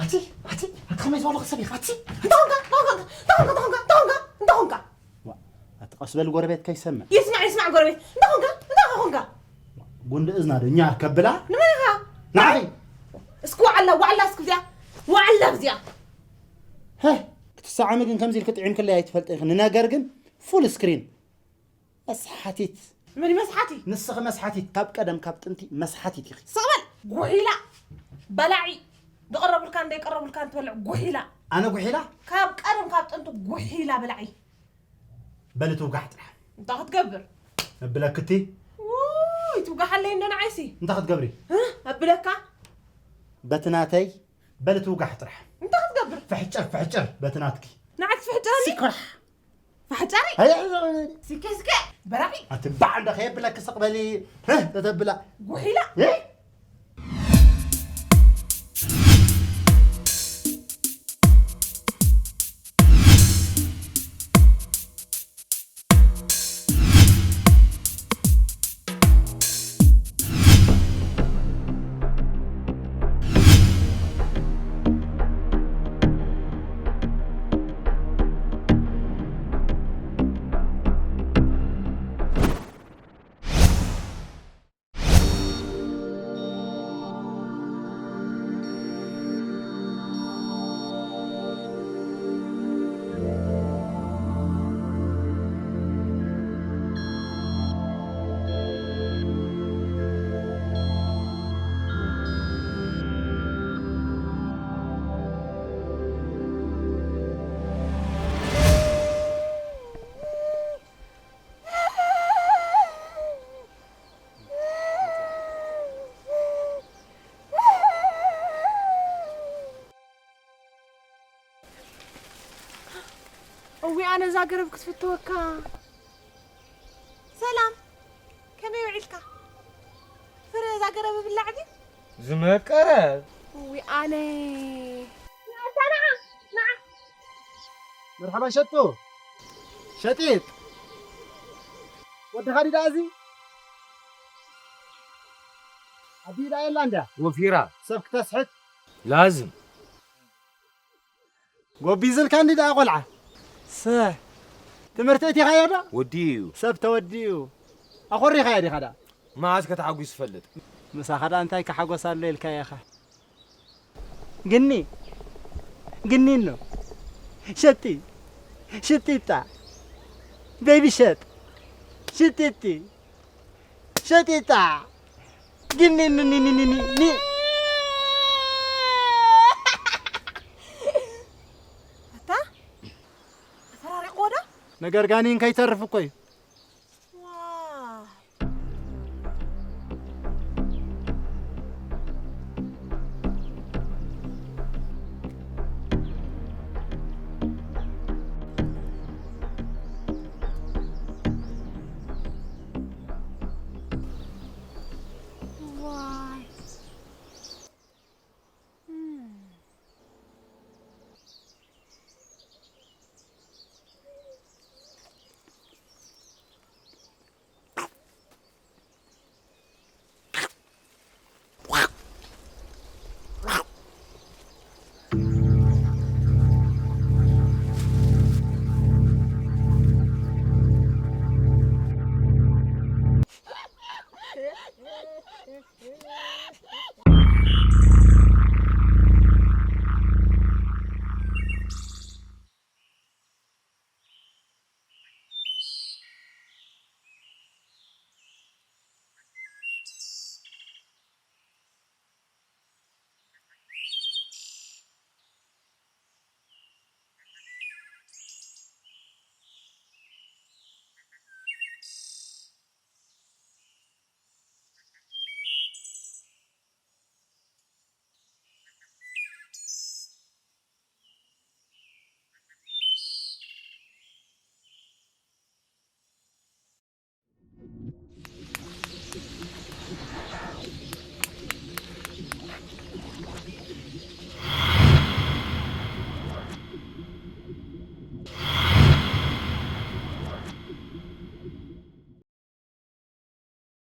هاتي خميس والله خسبي هاتي دونغا أتقصبل قربيت كي سمع يسمع قربيت دونغا قند إذن هذا نيا كبلا نمرها نعي اسكو وعلا اسكو زيا وعلا بزيا ها الساعة ممكن كم زي الكتعين كلها يتفلت إخنا قرقن فول سكرين مسحتيت مني مسحتي نسخ مسحتي كاب قدم كاب تنتي مسحتي تيخي صبل قويلا بلاعي دقرب الكان تبلع قويلا أنا قويلا كاب قدم كاب تنتو قويلا بلاعي بلتو قحت انت هتقبر بلاكتي اوه توقع لي ان انا عايسي انت هتقبري ها ابلكا بتناتي بلتو قحت انت هتقبر فحجر بتناتكي نعت فحجري سكرح فحجري هيا سكي بلاعي اتبع عندك هي بلاك استقبلي ها تتبلا قويلا ايه اوي انا زاقرب كتفت توكا سلام كم يوعدك فرا زاقرب باللعبي زمكرب اوي انا نعم مرحبا شتو شتيت ودي خالد ازي ابي لا الا انت وفيرا سبك تسحت لازم وبيزل كانديدا قلعه صح تمرتيتي خيادا وديو سب توديو اخوري خيادي خدا ما عاد كتعقوس فلت مسا خدا انتي كحقوس الليل كياخه قني انه شتيتا بيبي شتيتي شتيتا قني ني فراري قودا نقر قانين كي تعرف كوي